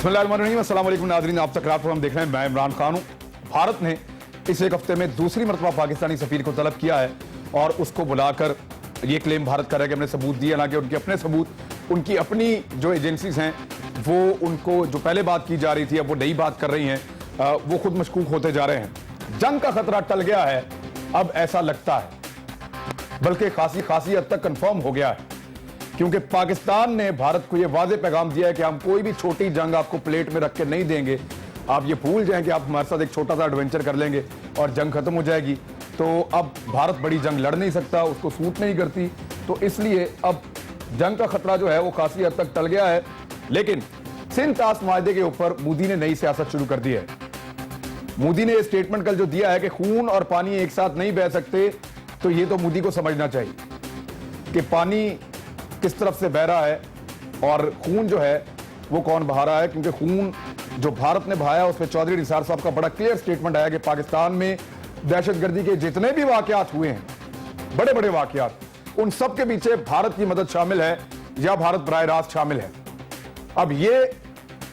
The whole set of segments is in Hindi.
बिस्मिल्लाहिर्रहमानिर्रहीम, अस्सलाम वालेकुम नाज़रीन, आप तक रात हम देख रहे हैं। मैं इमरान खान हूँ। भारत ने इस एक हफ्ते में दूसरी मरतबा पाकिस्तानी सफीर को तलब किया है और उसको बुलाकर ये क्लेम भारत कर रहा है कि हमने सबूत दिए, हालांकि उनके अपने सबूत, उनकी अपनी जो एजेंसीज हैं वो उनको जो पहले बात की जा रही थी अब वो नई बात कर रही हैं, वो खुद मशकूक होते जा रहे हैं। जंग का खतरा टल गया है, अब ऐसा लगता है, बल्कि खासी हद तक कंफर्म हो गया है, क्योंकि पाकिस्तान ने भारत को यह वाज़े पैगाम दिया है कि हम कोई भी छोटी जंग आपको प्लेट में रख के नहीं देंगे। आप ये भूल जाएं कि आप हमारे साथ एक छोटा सा एडवेंचर कर लेंगे और जंग खत्म हो जाएगी। तो अब भारत बड़ी जंग लड़ नहीं सकता, उसको सूट नहीं करती, तो इसलिए अब जंग का खतरा जो है वो खासी हद तक टल गया है। लेकिन सिंध ताश माहदे के ऊपर मोदी ने नई सियासत शुरू कर दी है। मोदी ने यह स्टेटमेंट कल जो दिया है कि खून और पानी एक साथ नहीं बह सकते, तो ये तो मोदी को समझना चाहिए कि पानी किस तरफ से बह रहा है और खून जो है वो कौन बहा रहा है, क्योंकि खून जो भारत ने बहाया उसमें चौधरी निसार साहब का बड़ा क्लियर स्टेटमेंट आया कि पाकिस्तान में दहशतगर्दी के जितने भी वाकयात हुए हैं, बड़े बड़े वाकयात, उन सब के पीछे भारत की मदद शामिल है या भारत बराह रास्त शामिल है। अब ये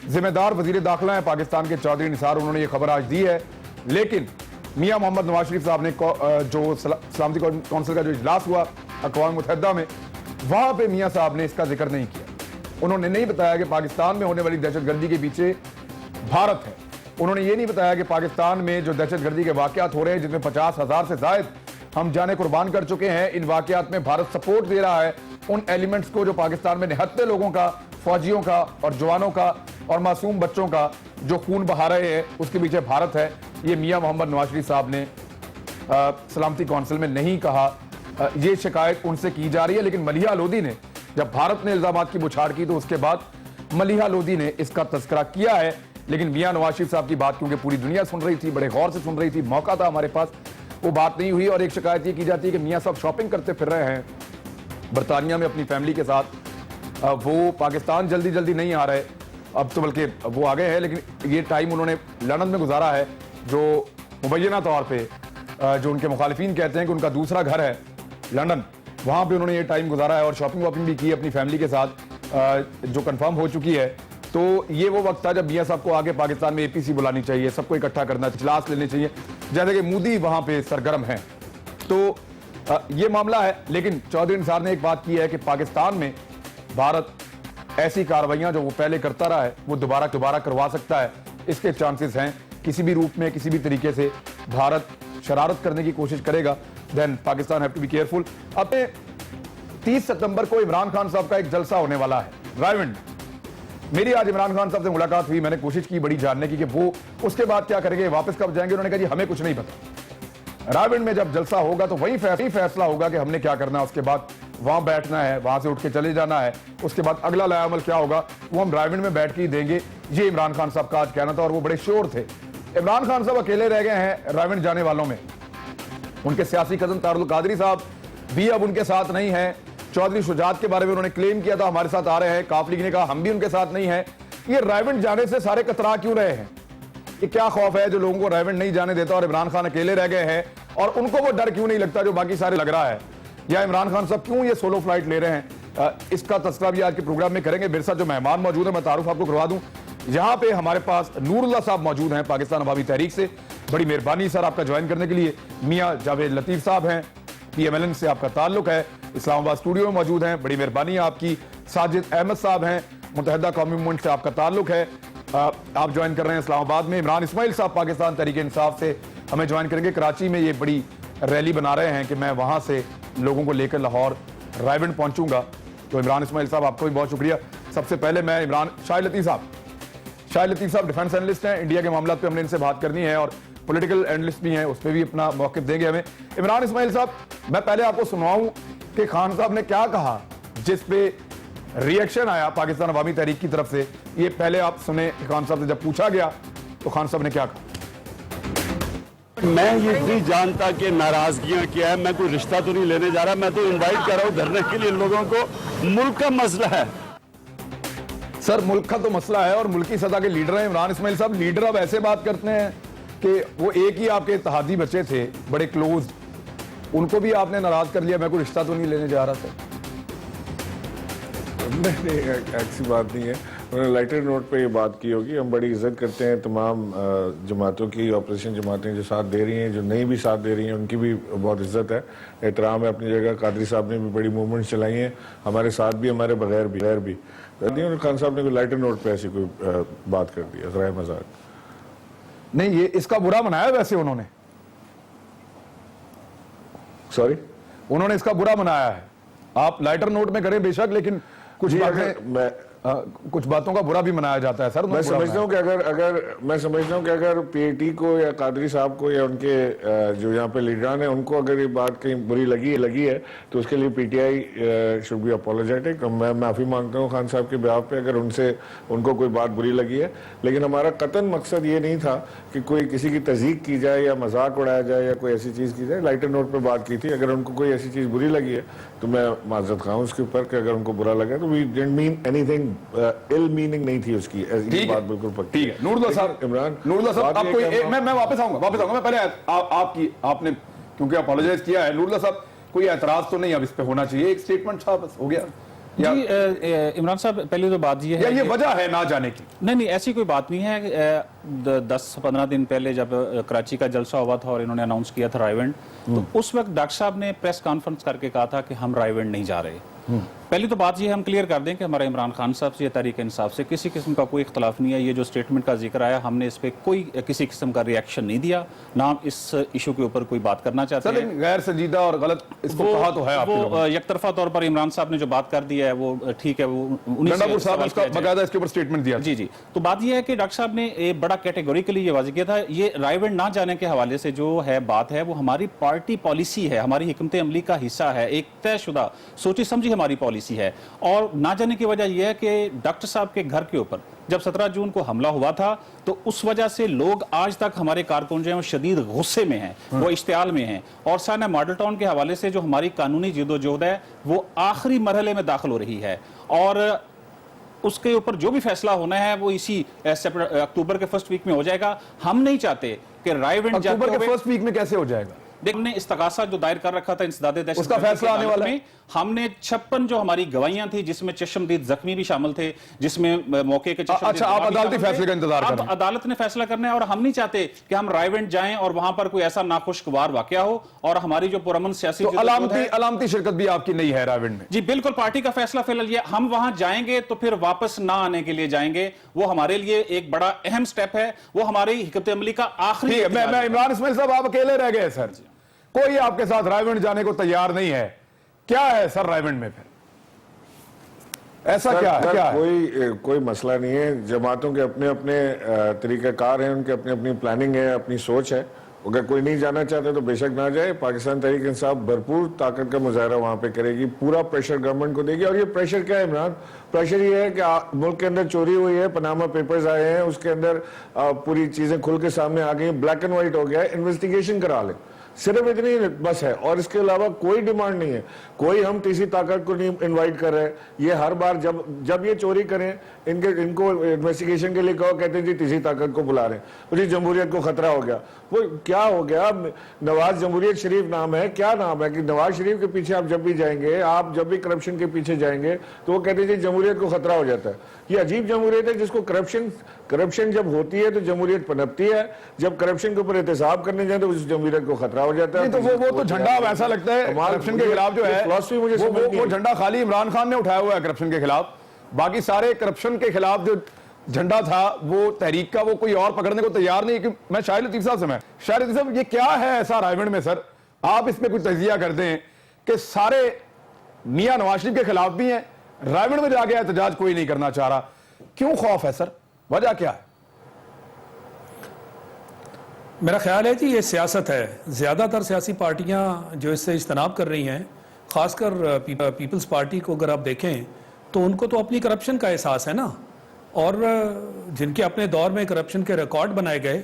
जिम्मेदार वजीर दाखिला है पाकिस्तान के चौधरी निसार, उन्होंने ये खबर आज दी है। लेकिन मियां मोहम्मद नवाज शरीफ साहब ने जो सलामती कौंसिल का जो इजलास हुआ अक़वाम मुत्तहिदा में, वहां पे मियां साहब ने इसका जिक्र नहीं किया। उन्होंने नहीं बताया कि पाकिस्तान में होने वाली दहशतगर्दी के पीछे भारत है। उन्होंने ये नहीं बताया कि पाकिस्तान में जो दहशतगर्दी के वाकयात हो रहे हैं, जिसमें 50,000 से जायद हम जाने कुर्बान कर चुके हैं, इन वाकयात में भारत सपोर्ट दे रहा है उन एलिमेंट्स को जो पाकिस्तान में निहत्ते लोगों का, फौजियों का और जवानों का और मासूम बच्चों का जो खून बहा रहे हैं, उसके पीछे भारत है। ये मियां मोहम्मद नवाज शरीफ साहब ने सलामती कौंसिल में नहीं कहा। ये शिकायत उनसे की जा रही है, लेकिन मलिहा लोधी ने, जब भारत ने इल्जामात की बुछाड़ की तो उसके बाद मलिहा लोधी ने इसका तस्करा किया है। लेकिन मियां नवाज शरीफ साहब की बात क्योंकि पूरी दुनिया सुन रही थी, बड़े गौर से सुन रही थी, मौका था हमारे पास, वो बात नहीं हुई। और एक शिकायत ये की जाती है कि मियां साहब शॉपिंग करते फिर रहे हैं बरतानिया में अपनी फैमिली के साथ, वो पाकिस्तान जल्दी जल्दी नहीं आ रहे, अब तो बल्कि वो आ गए हैं, लेकिन ये टाइम उन्होंने लंदन में गुजारा है, जो मुबैना तौर पर जो उनके मुखालिफिन कहते हैं कि उनका दूसरा घर है लंदन, वहां पे उन्होंने ये टाइम गुजारा है और शॉपिंग वॉपिंग भी की अपनी फैमिली के साथ, जो कंफर्म हो चुकी है। तो ये वो वक्त था जब मियां साहब को आगे पाकिस्तान में एपीसी बुलानी चाहिए, सबको इकट्ठा करना, इजलास लेने चाहिए, जैसे कि मोदी वहां पे सरगर्म है। तो ये मामला है। लेकिन चौधरी निसार ने एक बात की है कि पाकिस्तान में भारत ऐसी कार्रवाइयां जो वो पहले करता रहा है वो दोबारा करवा सकता है। इसके चांसेस हैं, किसी भी रूप में, किसी भी तरीके से भारत शरारत करने की कोशिश करेगा, then Pakistan have to be careful. अब 30 सितंबर को इमरान खान साहब का एक जलसा होने वाला है रायविंड। मेरी आज इमरान खान साहब से मुलाकात हुई, मैंने कोशिश की बड़ी जानने की कि वो उसके बाद क्या करेंगे, वापस कब जाएंगे। उन्होंने कहा जी हमें कुछ नहीं पता, रायविंड में जब जलसा होगा तो वही फैसला होगा कि हमने क्या करना है। उसके बाद वहां बैठना है, वहां से उठ के चले जाना है, उसके बाद अगला लायामल क्या होगा वो हम रायविंड में बैठ के ही देंगे। ये इमरान खान साहब का आज कहना था और वो बड़े श्योर थे। इमरान खान साहब अकेले रह गए हैं रायविंड जाने वालों में। उनके सियासी कजन तारुल कादरी साहब भी अब उनके साथ नहीं है। चौधरी शुजात के बारे में उन्होंने क्लेम किया था हमारे साथ आ रहे हैं, काफ लीग ने कहा हम भी उनके साथ नहीं है। ये रायविंड जाने से सारे कतरा क्यों रहे हैं? ये क्या खौफ है जो लोगों को रायविंड नहीं जाने देता और इमरान खान अकेले रह गए हैं, और उनको वो डर क्यों नहीं लगता जो बाकी सारे लग रहा है? या इमरान खान साहब क्यों ये सोलो फ्लाइट ले रहे हैं? इसका तस्करा भी आज के प्रोग्राम में करेंगे। मेरे साथ जो मेहमान मौजूद है मैं तारुफ आपको करवा दूं। यहाँ पे हमारे पास नूरुल्लाह साहब मौजूद हैं पाकिस्तान अवामी तहरीक से, बड़ी मेहरबानी सर आपका ज्वाइन करने के लिए। मियां जावेद लतीफ साहब हैं, PMLN से आपका ताल्लुक है, इस्लामाबाद स्टूडियो में मौजूद हैं, बड़ी मेहरबानी आपकी। साजिद अहमद साहब हैं, मुत्तहिदा कौमी मूवमेंट से आपका ताल्लुक है, आप ज्वाइन कर रहे हैं इस्लामाबाद में। इमरान इस्माइल साहब पाकिस्तान तहरीक इंसाफ से हमें ज्वाइन करेंगे, कराची में ये बड़ी रैली बना रहे हैं कि मैं वहां से लोगों को लेकर लाहौर रायविंड पहुंचूंगा। तो इमरान इस्माइल साहब आपको भी बहुत शुक्रिया। सबसे पहले मैं शाहिद लतीफ साहब डिफेंस एनालिस्ट हैं, इंडिया के मामलों पे हमने इनसे बात करनी है और पॉलिटिकल एनालिस्ट भी हैं, उस पर भी अपना मौक़िफ़ देंगे हमें। इमरान इस्माइल साहब, मैं पहले आपको सुनवाऊं कि खान साहब ने क्या कहा जिस पे रिएक्शन आया पाकिस्तान अवामी तहरीक की तरफ से। ये पहले आप सुने कि खान साहब से जब पूछा गया तो खान साहब ने क्या कहा। मैं ये नहीं जानता कि नाराजगियां क्या है, मैं कोई रिश्ता तो नहीं लेने जा रहा, मैं तो इनवाइट कर रहा हूं धरने के लिए लोगों को। मुल्क का मसला है सर, मुल्क का तो मसला है और मुल्की सतह के लीडर हैं इमरान इस्माइल साहब। लीडर अब ऐसे बात करते हैं कि वो एक ही आपके इत्तेहादी बच्चे थे बड़े क्लोज, उनको भी आपने नाराज कर लिया, मैं कोई रिश्ता तो नहीं लेने जा रहा था। नहीं, ऐसी बात नहीं है। उन्होंने लाइटर नोट पे ये बात की होगी। हम बड़ी इज्जत करते हैं तमाम जमातों की, ऑपोजिशन जमातें जो साथ दे रही हैं, जो नहीं भी साथ दे रही हैं, उनकी भी बहुत इज्जत है, एहतराम है अपनी जगह। कादरी साहब ने भी बड़ी मूवमेंट चलाई हैं, हमारे साथ भी, हमारे बगैर भी। खान साहब ने कोई लाइटर नोट पे ऐसी कोई बात कर दी, ज़रा मजाक नहीं, ये इसका बुरा मनाया वैसे उन्होंने, सॉरी, उन्होंने इसका बुरा मनाया है। आप लाइटर नोट में करें बेशक, लेकिन कुछ कुछ बातों का बुरा भी मनाया जाता है सर। मैं समझता हूँ कि अगर पीएटी को या कादरी साहब को या उनके जो यहाँ पे लीडरान है उनको अगर ये बात कहीं बुरी लगी है तो उसके लिए पीटीआई शुड बी अपोलोजेटिक। मैं माफी मांगता हूँ खान साहब के बिहाफ पे अगर उनको कोई बात बुरी लगी है, लेकिन हमारा कतन मकसद ये नहीं था कि कोई किसी की तज़ीक की जाए या मजाक उड़ाया जाए या कोई ऐसी चीज की जाए। लाइटर नोट पर बात की थी। अगर उनको कोई ऐसी चीज बुरी लगी है तो मैं माजरत खाऊं उसके ऊपर कि अगर उनको बुरा लगा तो we didn't mean anything, ill meaning नहीं थी उसकी। ऐसी बात बिल्कुल पक्की है। नूरुल्लाह साहब, इमरान नूरुल्लाह साहब, आपको मैं वापस आऊंगा। मैं पहले आपने क्योंकि अपोलोजाइज किया है, नूरुल्लाह साहब कोई एतराज तो नहीं अब इस पे होना चाहिए, एक स्टेटमेंट था बस हो गया जी। इमरान साहब, पहले तो बात ये है, ये वजह है ना जाने की? नहीं, ऐसी कोई बात नहीं है। 10-15 दिन पहले जब कराची का जलसा हुआ था और इन्होंने अनाउंस किया था रायवेंड, तो उस वक्त डॉक्टर साहब ने प्रेस कॉन्फ्रेंस करके कहा था कि हम रायवेंड नहीं जा रहे। पहली तो बात ये हम क्लियर कर दें कि हमारा इमरान खान साहब से, तहरीक इंसाफ से किसी किस्म का कोई इख्तलाफ नहीं है। ये जो स्टेटमेंट का जिक्र आया, हमने इस पर कोई किसी किस्म का रिएक्शन नहीं दिया, ना हम इस इशू के ऊपर कोई बात करना चाहते हैं। गैर संजीदा और गलत इसको कहा तो है वो एकतरफा तौर पर इमरान साहब ने जो बात कर दी है वो ठीक है, वो बकायदा इसके ऊपर स्टेटमेंट दिया। जी। तो बात यह है कि डॉक्टर साहब ने एक बड़ा कैटेगोरिकली ये वाज़ेह किया था, ये रायवेंड ना जाने के हवाले से जो है बात है वो हमारी पार्टी पॉलिसी है, हमारी हिकमत अमली का हिस्सा है, एक तयशुदा सोची समझी हमारी पॉलिसी है। और ना जाने की वजह यह है कि डॉक्टर साहब के घर के ऊपर जब 17 जून को हमला हुआ था तो उस वजह से लोग आज तक, हमारे कारकुन जो हैं वो शदीद गुस्से में हैं, वो इश्तियाल में हैं। और साना मॉडल टाउन के हवाले से जो हमारी कानूनी जदोजहद है वो आखिरी मरहले में दाखिल हो रही है, और उसके ऊपर जो भी फैसला होना है वो इसी अक्टूबर के फर्स्ट वीक में हो जाएगा। हम नहीं चाहते कि रायवेंड अक्टूबर के फर्स्ट वीक में कैसे हो जाएगा? हमने इस्तगासा जो दायर कर रखा था इंसदादे दहशत, उसका फैसला आने वाला है। हमने 56 जो हमारी गवाहियां थी, जिसमें चश्मदीद जख्मी भी शामिल थे, जिसमें मौके के अच्छा, आप अदालती फैसले का इंतजार कर रहे हैं? अदालत ने फैसला करना है, और हम नहीं चाहते कि हम रायवेंड जाएं और वहां पर कोई ऐसा नाखुशगवार वाकया हो और हमारी जो पुरअमन सियासी अलामती शिरकत भी आपकी नहीं है रायवेंड में? जी बिल्कुल, पार्टी का फैसला फिलहाल ये, हम वहां जाएंगे तो फिर वापस ना आने के लिए जाएंगे, वो हमारे लिए एक बड़ा अहम स्टेप है, वो हमारी हिकमत अमली का आखिरी। मैं इमरान इस्माइल साहब, आप अकेले रह गए सर, कोई आपके साथ रायवेंड जाने को तैयार नहीं है। क्या है सर रायवेंड में फिर ऐसा? क्या है? कोई मसला नहीं है। जमातों के अपने अपने तरीकाकार हैं, उनके अपनी अपनी प्लानिंग है, अपनी सोच है। अगर कोई नहीं जाना चाहते तो बेशक ना जाए। पाकिस्तान तहरीक इंसाफ भरपूर ताकत का मुजाहरा वहां पे करेगी, पूरा प्रेशर गवर्नमेंट को देगी। और ये प्रेशर क्या है इमरान? प्रेशर ये है कि मुल्क के अंदर चोरी हुई है, पनामा पेपर्स आए हैं, उसके अंदर पूरी चीजें खुल के सामने आ गई, ब्लैक एंड व्हाइट हो गया है, इन्वेस्टिगेशन करा ले, सिर्फ इतनी बस है। और इसके अलावा कोई डिमांड नहीं है, कोई हम तीसरी ताकत को नहीं इनवाइट कर रहे हैं। ये हर बार जब ये चोरी करें इनको इन्वेस्टिगेशन के लिए कहो, कहते हैं जी तीसरी ताकत को बुला रहे हैं, तो जी जमहूरियत को खतरा हो गया। वो क्या हो गया? नवाज जमहूरियत शरीफ नाम है, क्या नाम है कि नवाज शरीफ के पीछे आप जब भी जाएंगे, आप जब भी करप्शन के पीछे जाएंगे तो वो कहते हैं जी जमहूरियत को खतरा हो जाता है। ये अजीब जमहूरियत है जिसको करप्शन जब होती है तो जमहूरियत पनपती है, जब करप्शन के ऊपर एहतसाब करने जाए तो उस जमहूरियत को खतरा हो जाता है। तो वो तो झंडा वैसा लगता है करप्शन के खिलाफ जो है, वो झंडा खाली इमरान खान ने उठाया हुआ है करप्शन के खिलाफ। बाकी सारे करप्शन के खिलाफ जो झंडा था वो तहरीक का, वो कोई और पकड़ने को तैयार नहीं। कि मैं शाहिद लतीफ साहब से, शाहिद लतीफ साहब, ये क्या है ऐसा रायवेंड में सर? आप इसमें कुछ तजिया कर दें कि सारे मियां नवाज शरीफ के खिलाफ भी हैं, रायवेंड में जाके एहतजाज कोई नहीं करना चाह रहा, क्यों खौफ है सर? वजह क्या है? मेरा ख्याल है कि ये सियासत है। ज़्यादातर सियासी पार्टियां जो इससे इज्तनाब कर रही हैं, ख़ासकर पीपल्स पार्टी को अगर आप देखें तो उनको तो अपनी करप्शन का एहसास है ना, और जिनके अपने दौर में करप्शन के रिकॉर्ड बनाए गए,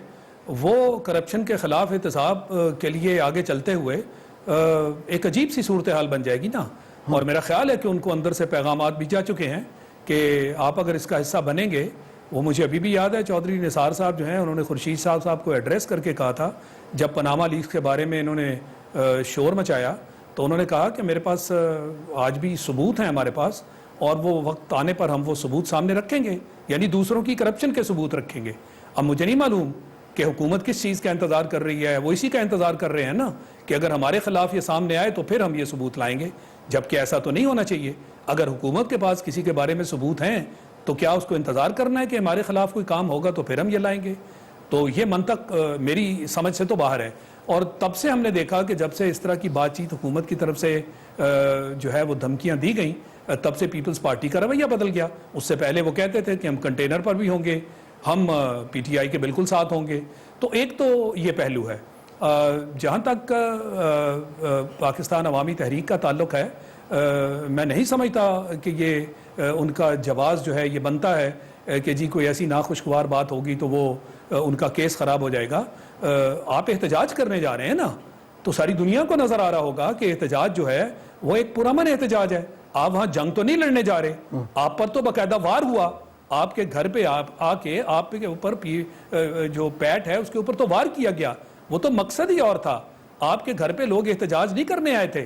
वो करप्शन के ख़िलाफ़ एहतसाब के लिए आगे चलते हुए एक अजीब सी सूरत हाल बन जाएगी ना। और मेरा ख्याल है कि उनको अंदर से पैगामात भी जा चुके हैं कि आप अगर इसका हिस्सा बनेंगे। वो मुझे अभी भी याद है, चौधरी निसार साहब जो हैं उन्होंने खुर्शीद साहब को एड्रेस करके कहा था, जब पनामा लीक्स के बारे में इन्होंने शोर मचाया, तो उन्होंने कहा कि मेरे पास आज भी सबूत हैं हमारे पास, और वो वक्त आने पर हम वो सबूत सामने रखेंगे, यानी दूसरों की करप्शन के सबूत रखेंगे। अब मुझे नहीं मालूम कि हुकूमत किस चीज़ का इंतज़ार कर रही है, वो इसी का इंतज़ार कर रहे हैं ना कि अगर हमारे खिलाफ ये सामने आए तो फिर हम ये सबूत लाएंगे, जबकि ऐसा तो नहीं होना चाहिए। अगर हुकूमत के पास किसी के बारे में सबूत हैं तो क्या उसको इंतज़ार करना है कि हमारे खिलाफ कोई काम होगा तो फिर हम ये लाएंगे? तो ये मंतक मेरी समझ से तो बाहर है। और तब से हमने देखा कि जब से इस तरह की बातचीत हुकूमत की तरफ से जो है वो धमकियां दी गई, तब से पीपल्स पार्टी का रवैया बदल गया। उससे पहले वो कहते थे कि हम कंटेनर पर भी होंगे, हम पीटीआई के बिल्कुल साथ होंगे। तो एक तो ये पहलू है। जहाँ तक पाकिस्तान अवामी तहरीक का ताल्लुक है, मैं नहीं समझता कि ये उनका जवाब जो है ये बनता है कि जी कोई ऐसी नाखुशगवार बात होगी तो वो उनका केस ख़राब हो जाएगा। आप एहतजाज करने जा रहे हैं ना, तो सारी दुनिया को नज़र आ रहा होगा कि एहतजाज जो है वो एक पुरअमन एहतजाज है। आप वहाँ जंग तो नहीं लड़ने जा रहे, आप पर तो बाकायदा वार हुआ, आपके घर पे आप आके आपके ऊपर जो पैट है उसके ऊपर तो वार किया गया। वो तो मकसद ही और था, आपके घर पे लोग एहतजाज नहीं करने आए थे।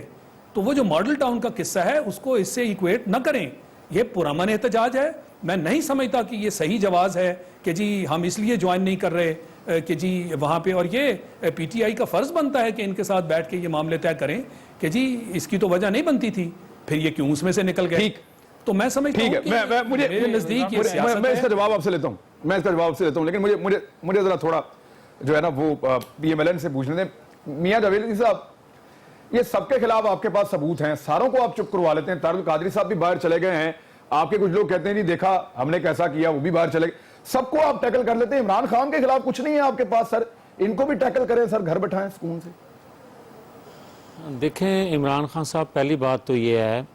तो वो जो मॉडल टाउन का किस्सा है उसको इससे इक्वेट न करें, ये पुरअमन एहतजाज है। मैं नहीं समझता कि ये सही जवाब है कि जी हम इसलिए ज्वाइन नहीं कर रहे कि जी वहाँ पे, और ये पीटीआई का फ़र्ज़ बनता है कि इनके साथ बैठ के ये मामले तय करें कि जी इसकी तो वजह नहीं बनती थी, फिर ये क्यों उसमें से निकल गए। ठीक, तो मैं समझता हूं कि मेरे नज़दीक ये सियासत है। मैं इसका जवाब आपसे लेता हूँ, मैं इसका जवाब आपसे लेता हूँ, लेकिन मुझे जरा थोड़ा जो है ना वो पीएमएलएन से पूछने दें। मियां जावेद साहब, ये सबके खिलाफ आपके पास सबूत हैं, सारों को आप चुप करवा लेते हैं। तारिक कादरी साहब भी बाहर चले गए हैं, आपके कुछ लोग कहते हैं नहीं देखा हमने कैसा किया, वो भी बाहर चले गए, सबको आप टैकल कर लेते हैं। इमरान खान के खिलाफ कुछ नहीं है आपके पास, सर इनको भी टैकल करें सर, घर बैठाएं सुकून से। देखें इमरान खान साहब, पहली बात तो ये है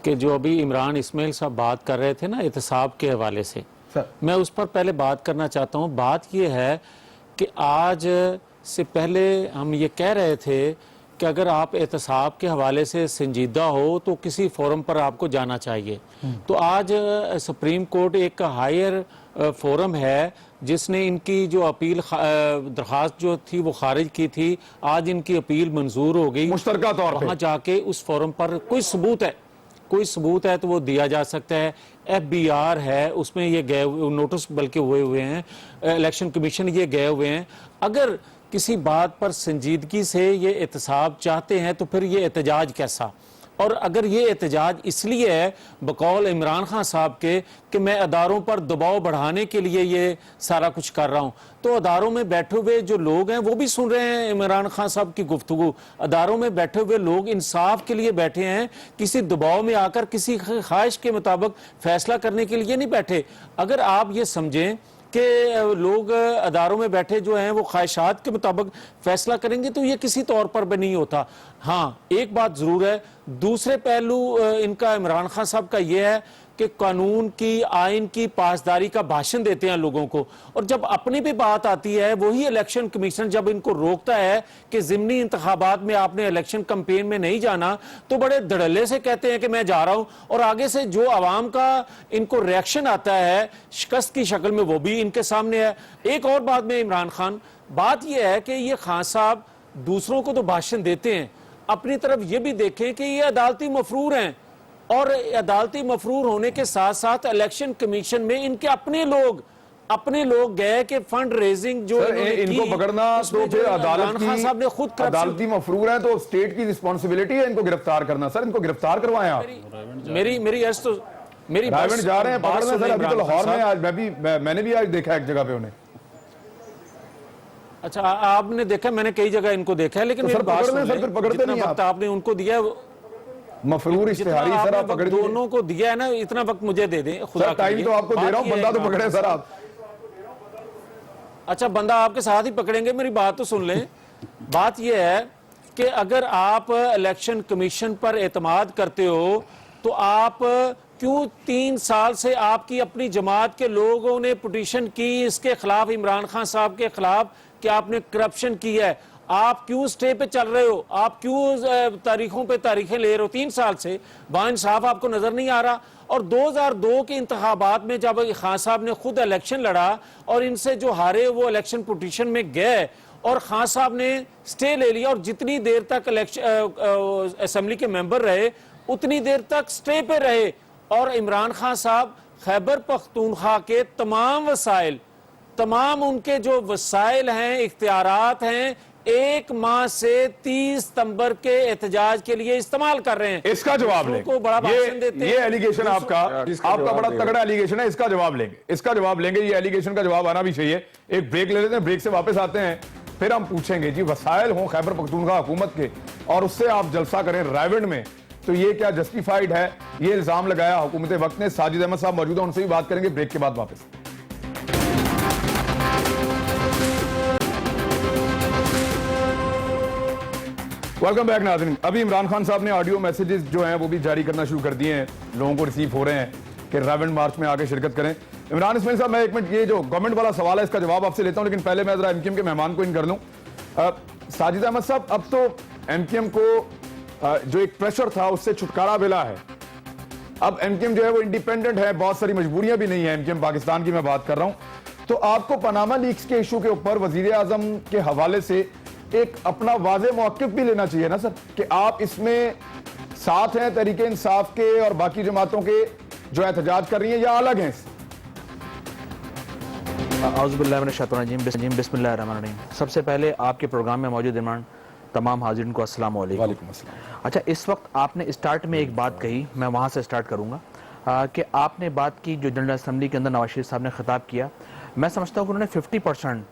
कि जो अभी इमरान इस्माइल साहब बात कर रहे थे ना एहतसाब के हवाले से, मैं उस पर पहले बात करना चाहता हूँ। बात ये है कि आज से पहले हम ये कह रहे थे कि अगर आप एहतसाब के हवाले से संजीदा हो तो किसी फोरम पर आपको जाना चाहिए। तो आज सुप्रीम कोर्ट एक हायर फोरम है जिसने इनकी जो अपील दरख्वास्त जो थी वो खारिज की थी, आज इनकी अपील मंजूर हो गई मुश्तरका तौर पे। वहाँ जाके उस फोरम पर कोई सबूत है तो वो दिया जा सकता है। FBR है उसमें ये गए नोटिस बल्कि हुए हैं, इलेक्शन कमीशन ये गए हुए हैं। अगर किसी बात पर संजीदगी से ये एहतसाब चाहते हैं तो फिर ये एहतजाज कैसा? और अगर ये एहतजाज इसलिए है बकौल इमरान खान साहब के कि मैं अदारों पर दबाव बढ़ाने के लिए ये सारा कुछ कर रहा हूँ, तो अदारों में बैठे हुए जो लोग हैं वो भी सुन रहे हैं इमरान खान साहब की गुफ्तगू। अदारों में बैठे हुए लोग इंसाफ के लिए बैठे हैं, किसी दबाव में आकर किसी ख्वाहिश के मुताबिक फैसला करने के लिए नहीं बैठे। अगर आप ये समझें कि लोग अदारों में बैठे जो हैं वो ख्वाहिशात के मुताबिक फैसला करेंगे तो ये किसी तौर पर भी नहीं होता। हाँ, एक बात ज़रूर है, दूसरे पहलू इनका इमरान खान साहब का ये है कि कानून की आइन की पासदारी का भाषण देते हैं लोगों को, और जब अपनी भी बात आती है वही इलेक्शन कमीशन जब इनको रोकता है कि ज़िमनी इंतखाबात में आपने इलेक्शन कैंपेन में नहीं जाना, तो बड़े धड़ल्ले से कहते हैं कि मैं जा रहा हूं, और आगे से जो आवाम का इनको रिएक्शन आता है शिकस्त की शक्ल में वो भी इनके सामने है। एक और बात में इमरान खान, बात यह है कि ये खान साहब दूसरों को तो भाषण देते हैं, अपनी तरफ ये भी देखें कि ये अदालती मफरूर हैं, और अदालती मफरूर होने के साथ साथ इलेक्शन कमीशन में इनके अपने लोग गए कि फंड रेजिंग जो इनको पकड़ना तो फिर अदालती मफरूर है तो स्टेट की रिस्पांसिबिलिटी है इनको गिरफ्तार करना। सर इनको गिरफ्तार करवाएं आप। मेरी अर्ज तो मेरी रायगढ़ जा रहे हैं पकड़ने सर, अभी तो लाहौर में आज मैंने भी आज देखा एक जगह पे उन्हें। अच्छा, आपने देखा? मैंने कई जगह इनको देखा है, लेकिन तो सर पकड़ते नहीं वक्त आपने उनको दिया मफरूर इश्तिहारी सर, आप पकड़ दोनों को दिया है ना, इतना वक्त मुझे दे दें खुदा। टाइम तो आपको दे रहा हूं, बंदा तो पकड़े सर आप। अच्छा, बंदा आपके साथ ही पकड़ेंगे, मेरी बात तो सुन लें। बात यह है कि अगर आप इलेक्शन कमीशन पर एतमाद करते हो तो आप क्यों 3 साल से आपकी अपनी जमात के लोगों ने पिटीशन की इसके खिलाफ, इमरान खान साहब के खिलाफ, कि आपने करप्शन की है, आप क्यों स्टे पे चल रहे हो? आप क्यों तारीखों पे तारीखें ले रहे हो? 3 साल से बाइंसाफ आपको नजर नहीं आ रहा। और 2002 के इंतखाबात में जब खान साहब ने खुद इलेक्शन लड़ा और इनसे जो हारे वो इलेक्शन पिटीशन में गए और खान साहब ने स्टे ले लिया, और जितनी देर तक असेंबली के मेंबर रहे उतनी देर तक स्टे पे रहे, और इमरान खान साहब खैबर पख्तूनख्वा के तमाम वसाइल, तमाम उनके जो वसाइल हैं, इख्तियारात हैं, 1 माह से 30 सितंबर के एहतजाज के लिए इस्तेमाल कर रहे हैं। इसका जवाब दूसरों लेंगे। को बड़ा भाषण देते ये हैं। एलिगेशन आपका बड़ा तगड़ा एलिगेशन है, इसका जवाब लेंगे, इसका जवाब लेंगे। ये एलिगेशन का जवाब आना भी चाहिए। एक ब्रेक ले लेते हैं, ब्रेक से वापस आते हैं, फिर हम पूछेंगे जी वसाइल हो खैबर पख्तूनख्वा हुकूमत के और उससे आप जलसा करें रायविंड में, तो ये क्या जस्टिफाइड है? ये इल्जाम लगाया हुकूमत वक्त ने। साजिद अहमद साहब मौजूद हैं, उनसे भी बात करेंगे ब्रेक के बाद वापस। वेलकम बैक नाज़रीन। अभी इमरान खान साहब ने ऑडियो मैसेजेस जो हैं वो भी जारी करना शुरू कर दिए हैं, लोगों को रिसीव हो रहे हैं कि रायविंड मार्च में आके शिरकत करें। इमरान इस्माइल साहब, मैं एक मिनट ये जो गवर्नमेंट वाला सवाल है इसका जवाब आपसे लेता हूं, लेकिन पहले मैं जरा एमक्यूएम के मेहमान को इन कर लूं। साजिद अहमद साहब, अब तो एमक्यूएम को जो एक प्रेशर था उससे छुटकारा मिला है। अब एमक्यूएम जो है वो इंडिपेंडेंट है, बहुत सारी मजबूरियां भी नहीं है एमक्यूएम पाकिस्तान की मैं बात कर रहा हूं। तो आपको पनामा लीक्स के इशू के ऊपर वजीर आजम के हवाले से एक अपना वाज़े मौक़िफ़ भी लेना चाहिए ना सर, कि आप इसमें साथ हैं तहरीक इंसाफ के और बाकी जमातों के जो एहतजाज कर रही हैं, या अलग हैं? बिस्मिल्लाहिर्रहमानिर्रहीम। सबसे पहले आपके प्रोग्राम में मौजूद इमरान तमाम हाजिरीन को अस्सलाम वालेकुम। अच्छा, इस वक्त आपने स्टार्ट में एक बात कही, मैं वहाँ से स्टार्ट करूँगा कि आपने बात की जो जनरल असम्बली के अंदर नवाज शरीफ साहब ने खिताब किया। मैं समझता हूँ कि उन्होंने 50%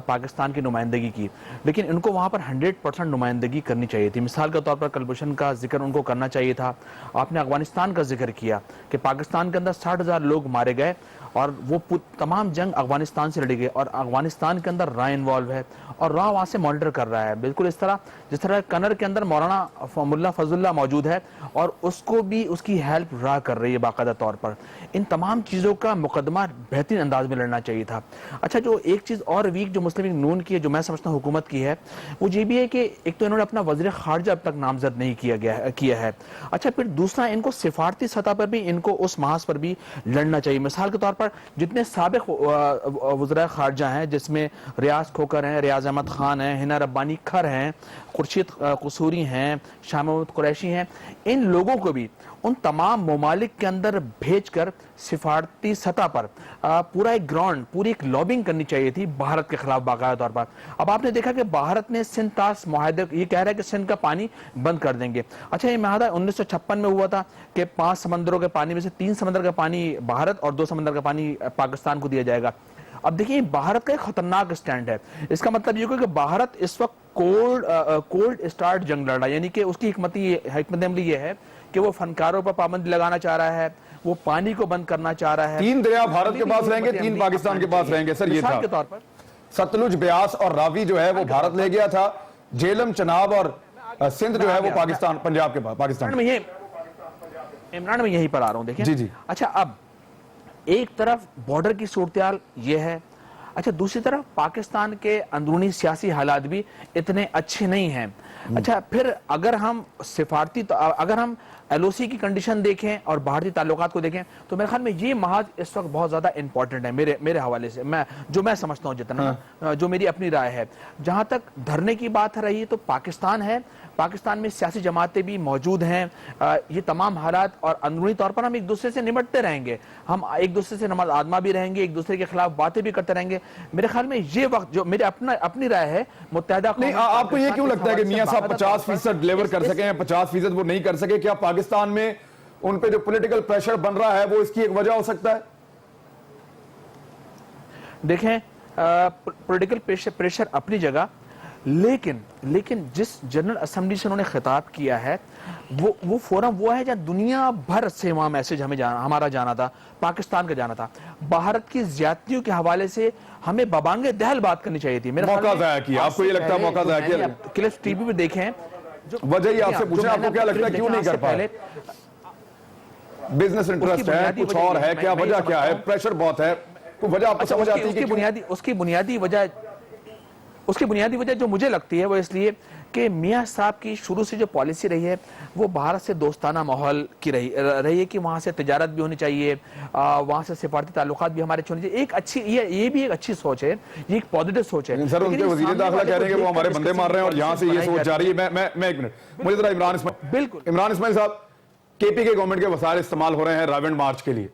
पाकिस्तान की नुमाइंदगी की, लेकिन इनको वहाँ पर 100% नुमाइंदगी करनी चाहिए थी। मिसाल के तौर पर कलभूषण का जिक्र उनको करना चाहिए था। आपने अफगानिस्तान का जिक्र किया कि पाकिस्तान के अंदर 60,000 लोग मारे गए और वो तमाम जंग अफगानिस्तान से लड़ी गई और अफगानिस्तान के अंदर रा इन्वॉल्व है और रा वहाँ से मॉनिटर कर रहा है, बिल्कुल इस तरह जिस तरह कनर के अंदर मौलाना मुल्ला फजलुल्लाह मौजूद है और उसको भी उसकी हेल्प रा कर रही है बाकायदा तौर पर। इन तमाम चीज़ों का मुकदमा बेहतरीन अंदाज में लड़ना चाहिए था। अच्छा, जो एक चीज़ और वीक जो मुस्लिम लीग नून की है, जो मैं समझता हूँ हुकूमत की है, वो ये भी है कि एक तो इन्होंने अपना वज़ीर ख़ारजा अब तक नामजद नहीं किया है। अच्छा, फिर दूसरा, इनको सिफारती सतह पर भी इनको उस महाज पर भी लड़ना चाहिए। मिसाल के तौर पर जितने साबिक वज़ीर ख़ारजा हैं, जिसमें रियाज खोकर हैं, रियाज अहमद खान हैं, हिना रब्बानी खर हैं, खुर्शीद कसूरी हैं, शाह महमूद कुरैशी हैं, इन लोगों को भी उन तमाम ममालिक के अंदर भेजकर सिफारती सतह पर पूरा एक ग्राउंड, पूरी एक लॉबिंग करनी चाहिए थी भारत के खिलाफ बाकायदा तौर पर। अब आपने देखा कि भारत ने सिंध तास मुआहदे, ये कह रहा है कि सिंध का पानी बंद कर देंगे। अच्छा, ये मुआहदा 1956 में हुआ था कि 5 समंदरों के पानी में से 3 समंदर का पानी भारत और 2 समंदर का पानी पाकिस्तान को दिया जाएगा। अब देखिए, भारत का एक खतरनाक स्टैंड है। इसका मतलब ये कि भारत इस वक्त कोल्ड स्टार्ट जंग लड़ रहा है, यानी कि उसकी हिकमत अमली ये है कि वो फनकारों पर पाबंदी लगाना चाह रहा है, वो पानी को बंद करना चाह रहा है। 3 दरिया भारत के पास रहेंगे, 3 पाकिस्तान के पास रहेंगे सर। ये था के तौर पर सतलुज, ब्यास और रावी जो है वो भारत ले गया था, झेलम, चनाब और सिंध जो है वो पाकिस्तान, पंजाब के पास, पाकिस्तान में। इमरान में यहीं पर आ रहा हूं, देखिए जी जी। अच्छा, अब एक तरफ बॉर्डर की सूरत ये है, अच्छा दूसरी तरफ पाकिस्तान के अंदरूनी सियासी हालात भी इतने अच्छे नहीं हैं। अच्छा, फिर अगर हम अगर हम एलओसी की कंडीशन देखें और भारतीय ताल्लुकात को देखें तो मेरे ख्याल में ये महाज इस वक्त बहुत ज्यादा इंपॉर्टेंट है मेरे हवाले से, मैं समझता हूं जितना जो मेरी अपनी राय है। जहां तक धरने की बात रही तो पाकिस्तान है, पाकिस्तान में सियासी जमातें भी मौजूद हैं। ये तमाम हालात और अंदरूनी तौर पर हम एक दूसरे से निपटते रहेंगे, हम एक दूसरे से नमाज आदमा भी रहेंगे, एक दूसरे के खिलाफ बातें भी करते रहेंगे। मेरे ख्याल में ये वक्त, जो मेरे अपनी राय है, मुत्तहिदा नहीं, आपको ये क्यों लगता है कि मियां साहब 50% डिलीवर कर सके हैं, 50% वो नहीं कर सके? क्या पाकिस्तान में उन पे जो पॉलिटिकल प्रेशर बन रहा है वो इसकी एक वजह हो सकता है? देखें, पॉलिटिकल प्रेशर अपनी जगह, लेकिन जिस जनरल असेंबली से उन्होंने खिताब किया है वो फोरम वो है जहां दुनिया भर से वहां मैसेज हमारा जाना था, पाकिस्तान का जाना था। भारत की ज्यादतियों के हवाले से हमें बबांगे दहल बात करनी चाहिए थी। मौका जाया किया, आपको ये लगता है मौका जाया किया? क्लिप्स टीवी पे देखें, वजह ही आपसे पूछे, आपको क्या लगता है क्यों नहीं कर पाए? बिजनेस इंटरेस्ट है, कुछ और है, क्या वजह क्या है? प्रेशर बहुत है, कोई वजह आपको समझ आती है कि उसकी बुनियादी वजह जो मुझे लगती है वो इसलिए कि मियां साहब की शुरू से जो पॉलिसी रही है वो भारत से दोस्ताना माहौल की रही है कि वहां से तिजारत भी होनी चाहिए, वहां से सिफारती ताल्लुकात भी हमारे होने चाहिए। एक अच्छी, ये भी एक अच्छी सोच है, ये एक पॉजिटिव सोच है। सर, उनके वजीर दाखिला कह रहे हैं कि वो हमारे बंदे मार रहे हैं और यहाँ से ये सोच जा रही है। मैं एक मिनट, मुझे जरा इमरान इस्माइल साहब, केपीके गवर्नमेंट के वसाइल इस्तेमाल हो रहे हैं रावण मार्च के लिए,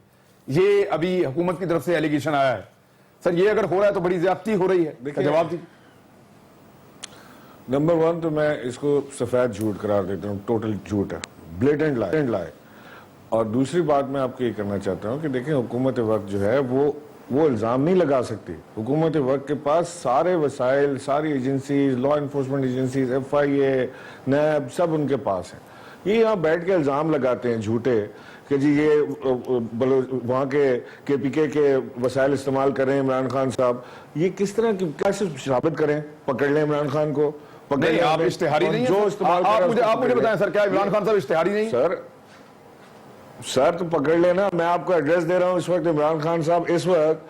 ये अभी हुकूमत की तरफ से एलिगेशन आया है। सर ये अगर हो रहा है तो बड़ी ज्यादती हो रही है, क्या जवाब दीजिए। नंबर वन तो मैं इसको सफेद झूठ करार देता हूँ, टोटल झूठ है, ब्लेटेंट लाई। और दूसरी बात मैं आपको ये करना चाहता हूँ कि देखिए हुकूमत वक्त जो है वो इल्ज़ाम नहीं लगा सकती। हुकूमत वक्त के पास सारे वसाइल, सारी agencies, law enforcement agencies, FIA, नैब, सब उनके पास है। ये यहाँ बैठ के इल्ज़ाम लगाते हैं झूठे कि जी ये वहाँ के KPK के वसाइल इस्तेमाल करें इमरान खान साहब। ये किस तरह की कैसे साबित करें? पकड़ लें इमरान खान को, पकड़ लें। आप इश्तिहारी नहीं जो है, इस्तेमाल आप मुझे बताएं सर, क्या इमरान खान साहब इश्तिहारी नहीं? सर तो पकड़ लेना। मैं आपको एड्रेस दे रहा हूँ इस वक्त। इमरान खान साहब इस वक्त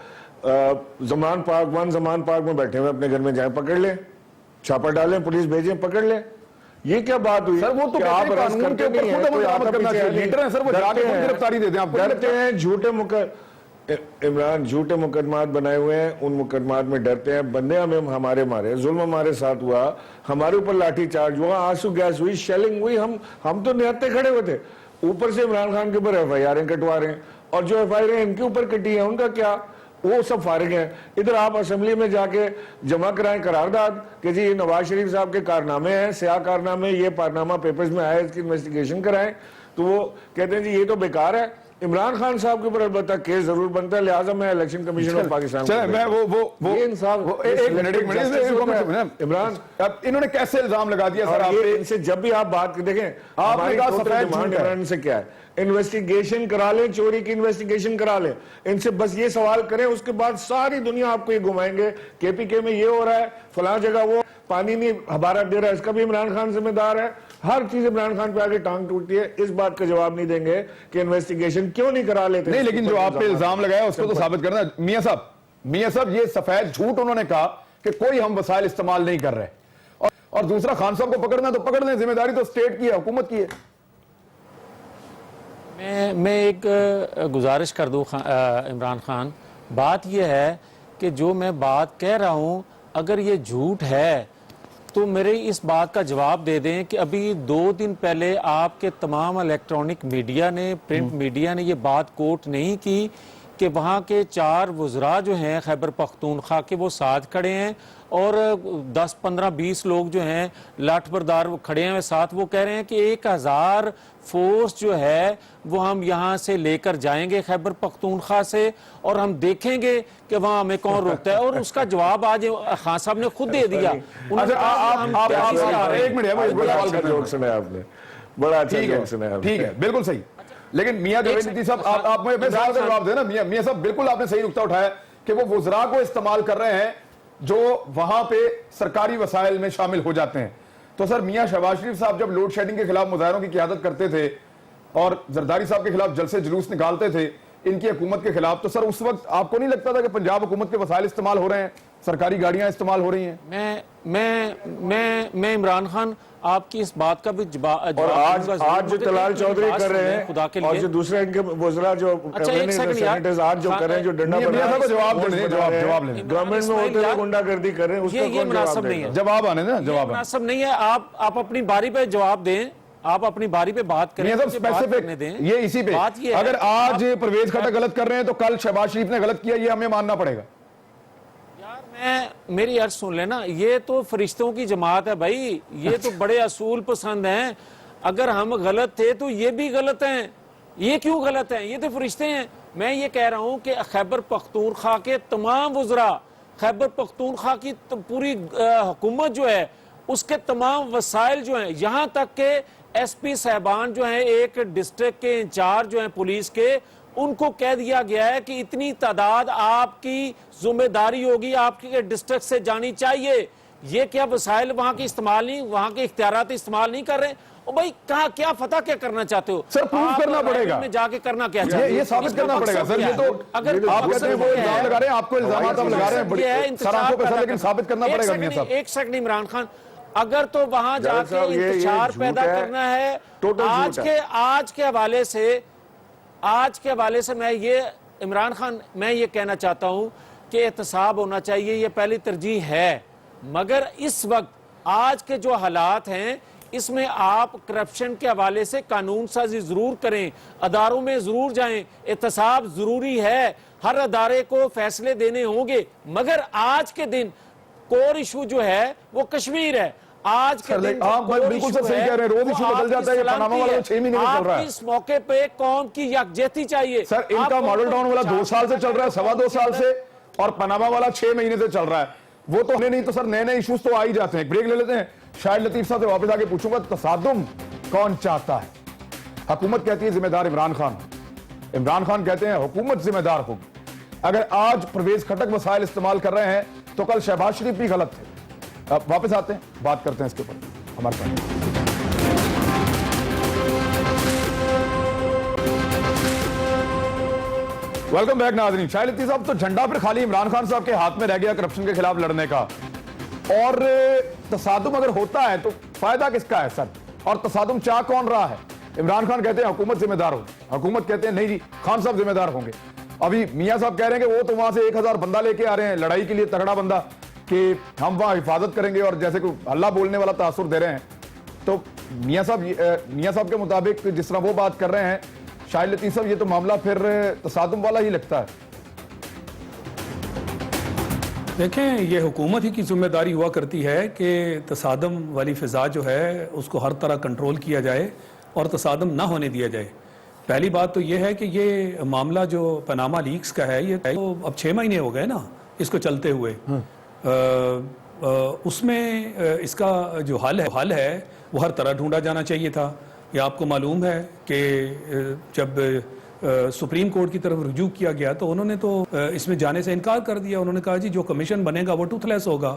जमान पार्क 1 जमान पार्क में बैठे हुए, अपने घर में जाए, पकड़ लें, छापा डालें, पुलिस भेजें, पकड़ लें। ये क्या बात हुई? सर वो तो आप कानून के ऊपर खुद बरामद करना चाहिए, लीडर हैं सर, वो जाके खुद गिरफ्तारी दे दें। आप डरते हैं, इमरान झूठे मुकदमात बनाए हुए हैं, उन मुकदमात में डरते हैं। बंदे हमें हमारे मारे, जुल्म हमारे साथ हुआ, हमारे ऊपर लाठी चार्ज हुआ, आंसू गैस हुई, शेलिंग हुई, हम तो निहत्ते खड़े हुए थे। ऊपर से इमरान खान के ऊपर FIR कटवा रहे हैं, और जो FIR इनके ऊपर कटी है उनका क्या? वो सब फारिग हैं। इधर आप असेंबली में जाके जमा कराएं करारदाद कि जी ये नवाज शरीफ साहब के कारनामे हैं, स्याह कारनामे, ये पारनामा पेपर्स में आया, इसकी इन्वेस्टिगेशन कराएं, तो वो कहते हैं जी ये तो बेकार है। इमरान खान साहब के ऊपर अलबत्ता केस जरूर बनता है, लिहाजा मैं इलेक्शन कमीशन ऑफ पाकिस्तान मैं वो इंसाफ एक मिनट इमरान, अब इन्होंने कैसे इल्जाम लगा दिया सर आप पे? इनसे जब भी आप बात देखें, आपने कहा सफेद झूठ है। इमरान से क्या है? इन्वेस्टिगेशन करा लें, चोरी की इन्वेस्टिगेशन करा लें, इनसे बस ये सवाल करें, उसके बाद सारी दुनिया आपको ये घुमाएंगे। KPK में ये हो रहा है, फलां जगह वो पानी नहीं हबारा दे रहा है, इसका भी इमरान खान जिम्मेदार है। हर चीज इमरान खान पे आगे टांग टूटती है। इस बात का जवाब नहीं देंगे कि इन्वेस्टिगेशन क्यों नहीं करा लेते। नहीं, लेकिन जो आप पे इल्जाम लगाया उसको तो साबित करना। मियां साहब ये सफेद झूठ उन्होंने कहा कि कोई हम वसाइल इस्तेमाल नहीं कर रहे, और दूसरा खान साहब को पकड़ना तो पकड़ लें, जिम्मेदारी तो स्टेट की है, हुकूमत की है। मैं एक गुजारिश कर दूं इमरान खान, बात यह है कि जो मैं बात कह रहा हूं, अगर ये झूठ है तो मेरे इस बात का जवाब दे दें कि अभी 2 दिन पहले आपके तमाम इलेक्ट्रॉनिक मीडिया ने, प्रिंट मीडिया ने ये बात कोट नहीं की कि वहाँ के 4 वज़रा जो हैं खैबर पख्तूनख्वा के, वो साथ खड़े हैं, और 10, 15, 20 लोग जो हैं लाठ बरदार खड़े हैं साथ। वो कह रहे हैं कि 1000 फोर्स जो है वो हम यहाँ से लेकर जाएंगे खैबर पख्तूनख्वा से, और हम देखेंगे कि वहाँ हमें कौन रोकता है। और उसका जवाब आज खान साहब ने खुद दे दिया। एक मिनट, जोक सुना आपने, बड़ा अच्छा जोक सुना। ठीक है, बिल्कुल सही। लेकिन मियां जावेद साहब, आप मुझे सवाल का जवाब देना। मियां साहब, बिल्कुल आपने सही नुक्ता उठाया कि वो वुज़रा को इस्तेमाल कर रहे हैं जो वहां पे सरकारी वसाइल में शामिल हो जाते हैं। तो सर मियां शहबाज शरीफ साहब जब लोड शेडिंग के खिलाफ मुजाहरों की क़यादत करते थे और जरदारी साहब के खिलाफ जलसे जुलूस निकालते थे इनकी हुकूमत के खिलाफ, तो सर उस वक्त आपको नहीं लगता था कि पंजाब हुकूमत के वसाइल इस्तेमाल हो रहे हैं, सरकारी गाड़ियां इस्तेमाल हो रही हैं? मैं इमरान खान आपकी इस बात का भी जवाब, और आज जो तलाल चौधरी कर रहे हैं, खुदा के लिए, और जो दूसरे इनके वज़रा जो अच्छा एक सेकंड यार, आज जो कर रहे हैं, जो डंडा जवाब लेने गवर्नमेंट में होते हुए गुंडागर्दी कर रहे हैं, उसका ये मुनासिब नहीं है। जवाब आने ना, जवाब मुनासिब नहीं है। आप अपनी बारी पे जवाब दें, आप अपनी बारी पे बात करें, ये इसी पे बात ये अगर आज परवेज खट्टर गलत कर रहे हैं तो कल शहबाज शरीफ ने गलत किया, ये हमें मानना पड़ेगा। मेरी अर्ज सुन लेना, ये तो फरिश्तों की जमात है भाई, ये तो बड़े असूल पसंद हैं। अगर हम गलत थे तो ये भी गलत हैं। ये क्यों गलत हैं? ये तो फरिश्ते हैं। मैं ये कह रहा हूं कि खैबर पख्तूनख्वा के तमाम वज़रा, खैबर पख्तूनख्वा की पूरी हुकूमत जो है, उसके तमाम वसाइल जो हैं, यहां तक के SP साहबान जो हैं, एक डिस्ट्रिक्ट के इंचार्ज जो हैं पुलिस के, उनको कह दिया गया है कि इतनी तादाद आपकी जिम्मेदारी होगी, आपके डिस्ट्रिक्ट से जानी चाहिए। ये क्या वसाइल वहां के इस्तेमाल नहीं, वहां के इख्तियारात इस्तेमाल नहीं कर रहे? ओ भाई कहाँ क्या फतह क्या करना चाहते हो? सर प्रूव करना पड़ेगा, में जाके करना क्या चाहते हो? ये साबित करना पड़ेगा सर। ये तो अगर आप कहते हैं वो इल्जाम लगा रहे हैं, आपको इल्जाम आप लगा रहे हैं सर, आपको पैसा, लेकिन साबित करना पड़ेगा। मियां साहब एक सेकंड इमरान खान, अगर तो वहां जाके इंतशार पैदा करना है, आज के हवाले से मैं ये इमरान खान, मैं ये कहना चाहता हूं कि एहतसाब होना चाहिए, ये पहली तरजीह है। मगर इस वक्त आज के जो हालात हैं, इसमें आप करप्शन के हवाले से कानून साजी जरूर करें, अदारों में जरूर जाएं, एहतसाब जरूरी है, हर अदारे को फैसले देने होंगे, मगर आज के दिन कोर इशू जो है वो कश्मीर है। आज के दिन आप बिल्कुल सही कह रहे हैं, रोज इशू बदल जाता है, ये पनामा वाला 6 महीने में चल रहा है। इस मौके पे कौम की यकजहती चाहिए। सर इनका मॉडल टाउन वाला 2 साल से चल रहा है, 2.25 साल से, और पनामा वाला 6 महीने से चल रहा है। वो तो हमें नहीं तो सर नए नए इश्यूज तो आ ही जाते हैं। ब्रेक ले लेते हैं, शाहिद लतीफ साहब से वापस आके पूछूंगा तसादुम कौन चाहता है। हुकूमत कहती है जिम्मेदार इमरान खान, इमरान खान कहते हैं हुकूमत जिम्मेदार होगी। अगर आज परवेज खटक वसाइल इस्तेमाल कर रहे हैं तो कल शहबाज शरीफ भी गलत थे। अब वापस आते हैं, बात करते हैं इसके ऊपर हमारे साथ। वेलकम बैक नाज़रीन। शाहिद लतीफ साहब, तो झंडा फिर खाली इमरान खान साहब के हाथ में रह गया करप्शन के खिलाफ लड़ने का, और तसादुम अगर होता है तो फायदा किसका है सर? और तसादुम चाह कौन रहा है? इमरान खान कहते हैं हुकूमत जिम्मेदार होगी, हुकूमत कहते हैं नहीं जी खान साहब जिम्मेदार होंगे। अभी मियां साहब कह रहे हैं कि वो तो वहां से 1000 बंदा लेके आ रहे हैं लड़ाई के लिए, तगड़ा बंदा, कि हम वहां हिफाजत करेंगे, और जैसे कोई हल्ला बोलने वाला तासुर दे रहे हैं। तो मियां साहब के मुताबिक जिस तरह वो बात कर रहे हैं, शाहिद लतीफ साहब, ये तो मामला फिर तसादुम वाला ही लगता है। देखें, ये हुकूमत ही की जिम्मेदारी हुआ करती है कि तसादम वाली फिजा जो है उसको हर तरह कंट्रोल किया जाए और तसादम ना होने दिया जाए। पहली बात तो ये है कि ये मामला जो पनामा लीक्स का है, ये तो अब 6 महीने हो गए ना इसको चलते हुए। उसमें इसका जो हल है वो हर तरह ढूंढा जाना चाहिए था। ये आपको मालूम है कि जब सुप्रीम कोर्ट की तरफ रुजू किया गया तो उन्होंने तो इसमें जाने से इनकार कर दिया। उन्होंने कहा जी जो कमीशन बनेगा वो टूथलेस होगा।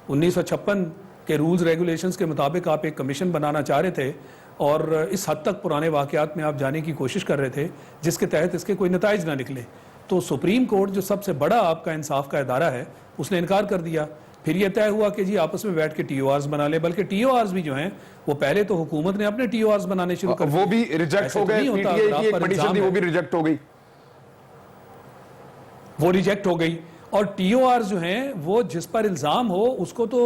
1956 के रूल्स रेगुलेशंस के मुताबिक आप एक कमीशन बनाना चाह रहे थे, और इस हद तक पुराने वाकयात में आप जाने की कोशिश कर रहे थे जिसके तहत इसके कोई नताइज ना निकले। तो सुप्रीम कोर्ट जो सबसे बड़ा आपका इंसाफ का इदारा है उसने इनकार कर दिया। फिर यह तय हुआ कि जी आपस में बैठ के TORs बना ले, बल्कि TORs भी जो हैं वो पहले तो हुकूमत ने अपने TORs बनाने शुरू कर वो भी रिजेक्ट हो गए। पीटीआई की एक पिटीशन थी वो भी रिजेक्ट हो गई, वो रिजेक्ट हो गई। और TORs जो हैं वो जिस पर इल्जाम हो उसको तो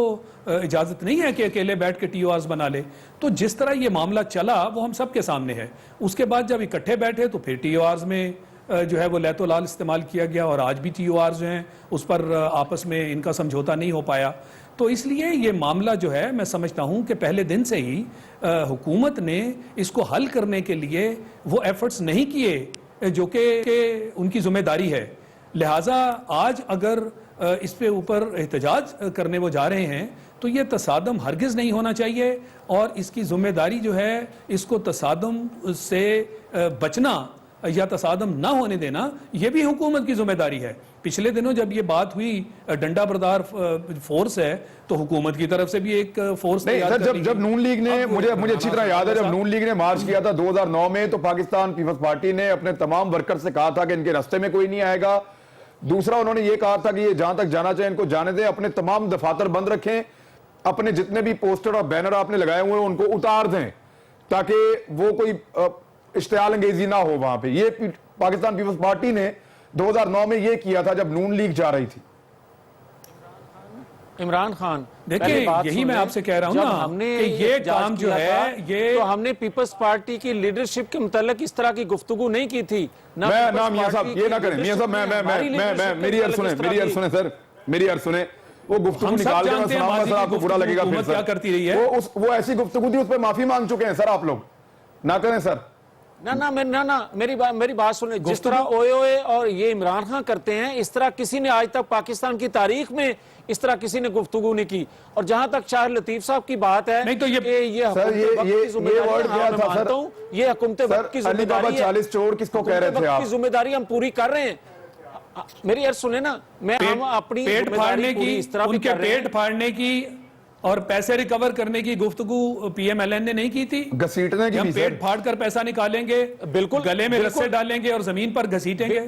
इजाजत नहीं है कि अकेले बैठ के TORs बना ले। तो जिस तरह ये मामला चला वो हम सबके सामने है। उसके बाद जब इकट्ठे बैठे तो फिर TORs में जो है वो लैतो लाल इस्तेमाल किया गया, और आज भी TORs जो हैं उस पर आपस में इनका समझौता नहीं हो पाया। तो इसलिए ये मामला जो है मैं समझता हूं कि पहले दिन से ही हुकूमत ने इसको हल करने के लिए वो एफर्ट्स नहीं किए जो कि उनकी जिम्मेदारी है। लिहाजा आज अगर इस पे ऊपर एहतजाज करने वो जा रहे हैं तो ये तसादम हरगिज़ नहीं होना चाहिए, और इसकी जिम्मेदारी जो है इसको तसादम से बचना या तसादम ना होने देना ये भी हुकूमत की जिम्मेदारी है। पिछले दिनों जब ये बात हुई डंडा बरदार फोर्स है तो हुकूमत की तरफ से भी एक फोर्स नहीं सर, जब नून लीग ने, मुझे अच्छी तरह याद है, जब नून लीग ने मार्च किया था 2009 में, तो पाकिस्तान पीपल्स पार्टी ने अपने तमाम वर्कर से कहा था कि इनके रास्ते में कोई नहीं आएगा। दूसरा उन्होंने ये कहा था कि ये जहां तक जाना चाहे इनको जाने दें, अपने तमाम दफातर बंद रखें, अपने जितने भी पोस्टर और बैनर आपने लगाए हुए हैं उनको उतार दें ताकि वो कोई इश्तियाल अंगेजी ना हो वहां पे। ये पाकिस्तान पीपल्स पार्टी ने 2009 में ये किया था जब नून लीग जा रही थी। इमरान खान, देखिए यही मैं आपसे कह रहा हूं ना, हमने कि ये काम जो है ये तो हमने पीपल्स पार्टी की लीडरशिप के मुतालिक इस तरह की गुफ्तगू नहीं की थी ना। मैं मियां साहब ये ना करें, मियां साहब मैं मेरी अर्ज सुने सर, मेरी अर्ज सुने। वो गुफ्तगू निकाल के मैं सुनाऊंगा सर, आपको बुरा लगेगा फिर सर। क्या करती रही है वो ऐसी गुफ्तगू थी, उस पर माफी मांग चुके हैं सर आप लोग, ना करें सर। ना मेरी बात सुने। जिस तरह ओए और ये इमरान खान करते हैं इस तरह किसी ने आज तक पाकिस्तान की तारीख में इस तरह किसी ने गुफ्तगू नहीं की। और जहां तक शाहिद लतीफ साहब की बात है, नहीं तो ये वर्ड क्या था सर? ये हुकूमत वक्त की जिम्मेदारी है। 40 चोर किसको कह रहे थे आप? जिम्मेदारी हम पूरी कर रहे हैं। मेरी अर्ज सुने ना, हम अपनी पेट फाड़ने की, उनके पेट फाड़ने की और पैसे रिकवर करने की गुफ्तगू PMLN ने नहीं की थी। घसीटने की, हम पेट फाड़ कर पैसा निकालेंगे, बिल्कुल गले में रस्से डालेंगे और जमीन पर घसीटेंगे,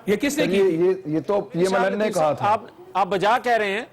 ये किसने की? ये तो PMLN ने कहा था। आप बजा कह रहे हैं,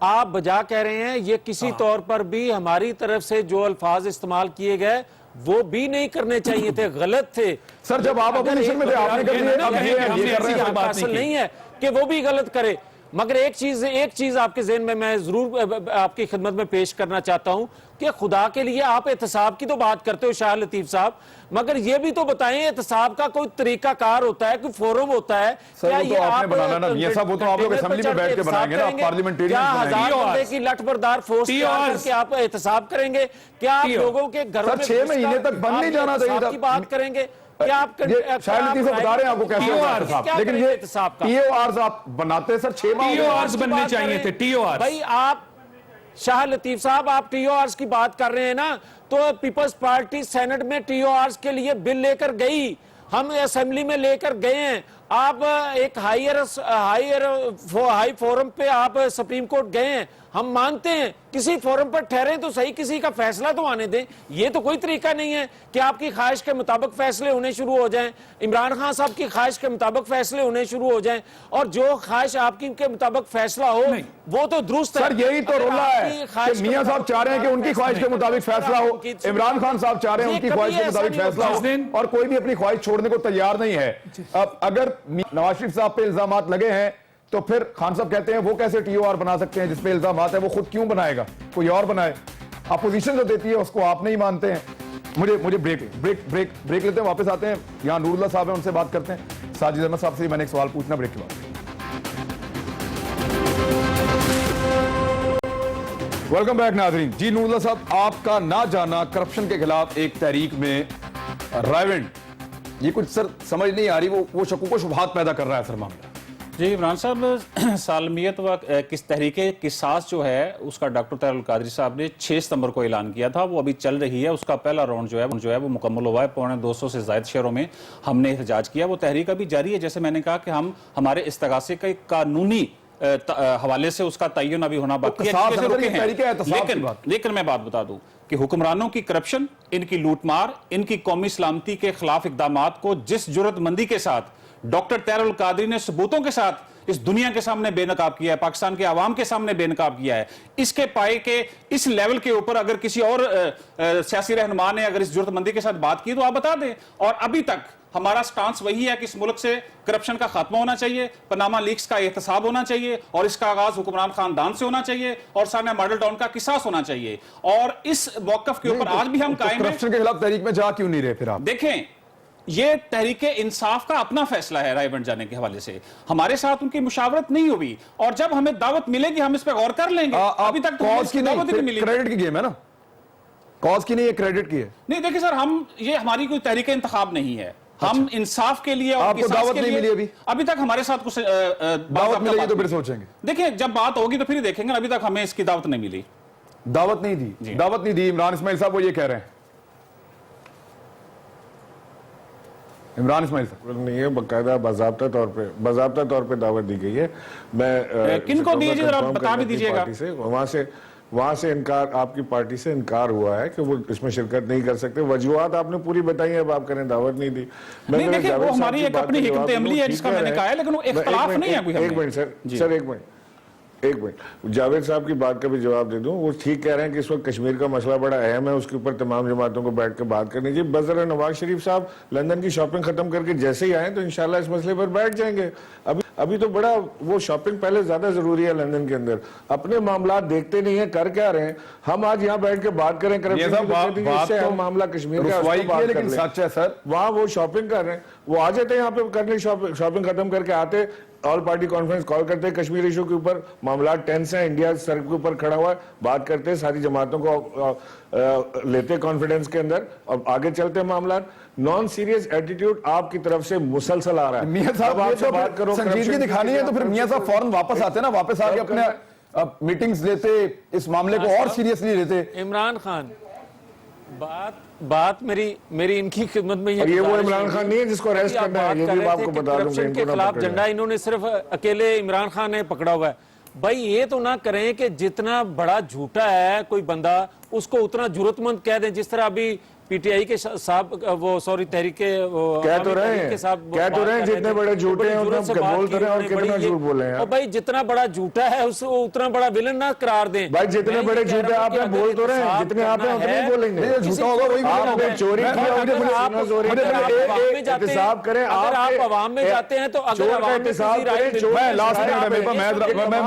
आप बजा कह रहे हैं। ये किसी तौर पर भी हमारी तरफ से जो अल्फाज इस्तेमाल किए गए वो भी नहीं करने चाहिए थे, गलत थे सर। जब आप अपोजिशन में थे आपने कर दिए, अब ये कर रहे हैं, नहीं है कि वो भी गलत करे। मगर एक चीज आपके ज़हन में मैं जरूर आपकी खिदमत में पेश करना चाहता हूं कि खुदा के लिए आप एहतसाब की तो बात करते हो शाह लतीफ साहब, मगर ये भी तो बताएं एहतसाब का कोई तरीकाकार होता है, कोई फोरम होता है? सर, क्या वो तो ये आपने आप बनाना ना, मियां साहब, वो तो आप लोग असेंबली में बैठ के बनाएंगे ना, आप पार्लियामेंटेरियन क्या बनाएंगे। 1000 बंदे की लठबरदार फोर्स तैयार करके आप एहतसाब करेंगे? क्या आप लोगों के घरों सर, में 6 महीने तक बंद नहीं जाना चाहिए था। की बात करेंगे? क्या आप शायद नीति से बता रहे हैं आपको कैसे होगा एहतसाब, लेकिन ये टीओआरस आप बनाते हैं सर 6 माह टीओआरस बनने चाहिए थे, टीओआरस। भाई आप शाह लतीफ साहब, आप टीओआरस की बात कर रहे हैं ना, तो पीपल्स पार्टी सेनेट में टीओआरस के लिए बिल लेकर गई, हम असेंबली में लेकर गए हैं। आप एक हाई फोरम पे आप सुप्रीम कोर्ट गए हैं, हम मानते हैं किसी फोरम पर ठहरे तो सही, किसी का फैसला तो आने दें। ये तो कोई तरीका नहीं है कि आपकी ख्वाहिश के मुताबिक फैसले होने शुरू हो जाएं, इमरान खान साहब की ख्वाहिश के मुताबिक फैसले होने शुरू हो जाएं, और जो ख्वाहिश आपकी के मुताबिक फैसला हो वो तो दुरुस्त है। सर, यही तो रोला है कि मियां साहब चाह रहे हैं कि उनकी ख्वाहिश के मुताबिक फैसला हो, इमरान खान साहब चाह रहे हैं उनकी ख्वाहिश के मुताबिक फैसला हो, और कोई भी अपनी ख्वाहिश छोड़ने को तैयार नहीं है। अब अगर नवाज शरीफ साहब पे इल्जामात लगे हैं तो फिर खान साहब कहते हैं वो कैसे टीओआर बना सकते हैं, जिसपे इल्जामात है वो खुद क्यों बनाएगा, कोई और बनाए। अपोजिशन जो देती है उसको आप नहीं मानते हैं। मुझे ब्रेक लेते हैं, वापस आते हैं। यहाँ नूरुल्लाह साहब हैं, उनसे बात करते हैं। साजिद अहमद साहब से मैंने एक सवाल पूछना, ब्रेक के बाद। वेलकम बैक नाज़रीन। जी नूरुल्लाह साहब, आपका ना जाना करप्शन के खिलाफ एक तहरीक में रायवेंड, ये कुछ सर समझ नहीं आ रही, वो शक्कों को शुबहात पैदा कर रहा है सर मामला। जी इमरान साहब, सालमियत व किस तहरीके किसास जो है उसका डॉक्टर तैरुल कादरी साहब ने 6 सितंबर को ऐलान किया था, वो अभी चल रही है। उसका पहला राउंड जो है वो मुकम्मल हुआ है। 250 से ज़ायद शहरों में हमने एहतजाज किया। वो तहरीक अभी जारी है। जैसे मैंने कहा कि हम हमारे इस्तगासे के कानूनी हवाले से उसका तयन अभी होना बाकी है। लेकिन मैं बात बता दूं कि हुक्मरानों की करप्शन, इनकी लूटमार, इनकी कौमी सलामती के खिलाफ इकदामात को जिस जुर्रतमंदी के साथ डॉक्टर तैरुल कादरी ने सबूतों के साथ इस दुनिया के सामने बेनकाब किया है, पाकिस्तान के आवाम के सामने बेनकाब किया है, इसके पाए के इस लेवल के ऊपर अगर किसी और सियासी रहनुमा ने अगर इस जुर्रतमंदी के साथ बात की तो आप बता दें। और अभी तक हमारा स्टांस वही है कि इस मुल्क से करप्शन का खात्मा होना चाहिए, पनामा लीक्स का एहतसाब होना चाहिए, और इसका आगाज हुक्मरान खानदान से होना चाहिए, और सामने मॉडल टाउन का किसास होना चाहिए। और इस मौकफ के ऊपर आज भी हम कायम हैं। करप्शन के खिलाफ तहरीक में जा क्यों नहीं रहे फिर आप? देखें, ये तहरीके इंसाफ का अपना फैसला है। रायबंद जाने के हवाले से हमारे साथ उनकी मुशावरत नहीं हुई, और जब हमें दावत मिलेगी हम इस पर गौर कर लेंगे। अभी तक कॉज की दावत नहीं मिली। क्रेडिट की गेम है ना, कॉज की नहीं है, क्रेडिट की है। नहीं देखिए सर, ये हमारी कोई तहरीके इंतखाब नहीं है। हम इंसाफ के लिए और आपको दावत नहीं मिली अभी तक हमारे साथ कुछ दावत मिलेगी तो फिर सोचेंगे। देखिए, जब बात होगी तो फिर देखेंगे। अभी तक हमें इसकी दावत नहीं मिली, दावत नहीं दी, दावत नहीं दी। इमरान इस्माइल साहब वो ये कह रहे हैं। इमरान इस्माइल साहब नहीं है, बाकायदा बाज़ाब्ता तौर पे दावत दी गई है। मैं किनको दी जी, जरा बता भी दीजिएगा। वहां से इनकार, आपकी पार्टी से इनकार हुआ है कि वो इसमें शिरकत नहीं कर सकते। वजूहात आपने पूरी बताई है, अब आप करें दावत नहीं दी। नहीं देखिए, वो हमारी एक अपनी हिकमत अमली है जिसका मैंने कहा है, लेकिन वो इख्तिलाफ नहीं है कोई। एक मिनट सर, एक मिनट जावेद साहब की बात का भी जवाब दे दूं। वो ठीक कह रहे हैं कि इस वक्त कश्मीर का मसला बड़ा अहम है, उसके ऊपर तमाम जमातों को बैठ कर बात करनी चाहिए। बस जरा नवाज शरीफ साहब लंदन की शॉपिंग खत्म करके जैसे ही आए तो इंशाल्लाह इस मसले पर बैठ जाएंगे। अभी तो बड़ा वो शॉपिंग पहले ज्यादा जरूरी है लंदन के अंदर। अपने मामला देखते नहीं है, कर क्या रहे हैं। हम आज यहाँ बैठ के बात करें करप्शन, हम मामला कश्मीर का, लेकिन सच है सर, वहाँ वो शॉपिंग कर रहे हैं। वो आ जाते यहाँ पे करने, शॉपिंग खत्म करके आते, ऑल पार्टी कॉन्फ्रेंस कॉल करते हैं कश्मीर इशू के ऊपर, मामला टेंस है, इंडिया सर के ऊपर खड़ा हुआ है, बात करते हैं, सारी जमातों को लेते कॉन्फिडेंस के अंदर और आगे चलते हैं मामला। नॉन सीरियस एटीट्यूड आपकी तरफ से मुसलसल आ रहा है। मियां साहब आपसे बात करो, संजीदगी दिखानी है तो फिर मियां साहब फौरन वापस आते ना, वापस आके अपने मीटिंग्स लेते, इस मामले को और सीरियसली लेते। इमरान खान, बात मेरी इनकी खिदमत में ये वो इमरान खान नहीं है जिसको अरेस्ट करना है, ये भी आपको बता दूं। करप्शन के खिलाफ झंडा इन्होंने सिर्फ अकेले इमरान खान ने पकड़ा हुआ है। भाई ये तो ना करें कि जितना बड़ा झूठा है कोई बंदा उसको उतना जरूरतमंद कह दें। जिस तरह अभी पीटीआई के साहब वो सॉरी तहरीक कह तो रहे हैं जितने बड़े झूठे हैं उतना बोल तो रहे हैं और कितना झूठ बोले हैं। भाई जितना बड़ा झूठा है उसको उतना बड़ा विलन ना करार दें। भाई जितने बड़े झूठे आप हैं बोल तो रहे हैं, जितने आप हैं उतने ही बोलेंगे। झूठा होगा वही आपने चोरी की एहतिसाब करें। अगर आप आवाम में जाते हैं तो अगर आवाम में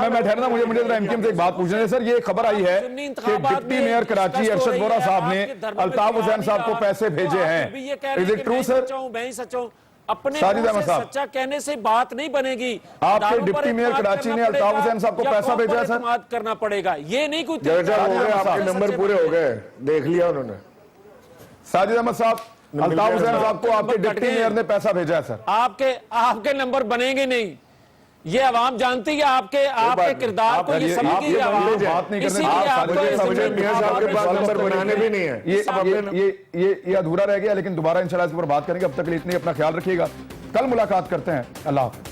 मैं ठहरना, मुझे एमकेएम से एक बात पूछना है सर। ये खबर आई है कि डिप्टी मेयर कराची अरशद वोरा साहब ने अल्ताफ हुसैन साहब को पैसे भेजे हैं। Is it true sir? मैं ही सच हूं। अपने साजिद अहमद साहब, सच्चा कहने से बात नहीं बनेगी। आपके डिप्टी मेयर कराची ने अल्ताफ हुसैन साहब को पैसा भेजा है सर? करना पड़ेगा, ये नहीं कुछ आपके नंबर पूरे हो गए, देख लिया उन्होंने। साजिद अहमद साहब, अल्ताफ हुसैन साहब को आपके डिप्टी मेयर ने पैसा भेजा है सर? आपके नंबर बनेंगे नहीं, ये आवाम जानती है आपके किरदार को, ये समझती है आवाम। बात नहीं करने नंबर बनाने भी नहीं है। ये अधूरा रह गया, लेकिन दोबारा इंशाल्लाह इस पर बात करेंगे। अब तक के लिए इतनी, अपना ख्याल रखिएगा। कल मुलाकात करते हैं। अल्लाह हाफ़िज़।